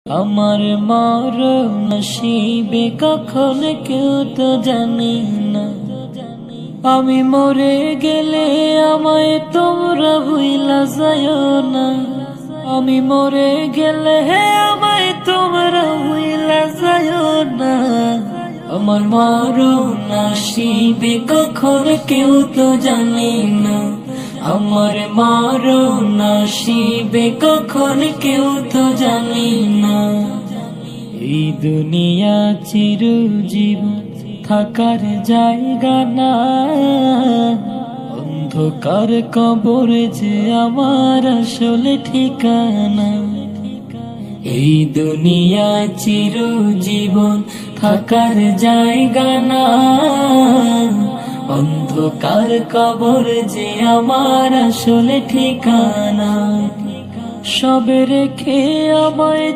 আমার মরণ নসিবে কখন কেউ তো জানে না। আমি মরে গেলে আমায় তোমরা ভুইলা যাইও না। আমি মরে গেলে আমায় তোমরা ভুইলা যাইও না। আমার মরণ নসিবে কখন কেউ তো জানে না। আমার মরণ নসিবে কখন কেউ তো জানে না। এই দুনিয়া চিরজীবন থাকার জায়গা না। অন্ধকার কবর যে আমার আসলে ঠিকানা। এই দুনিয়া চিরজীবন থাকার জায়গা না। অন্ধকার কবর যে আমার আসলে ঠিকানা। সবে রেখে আমায়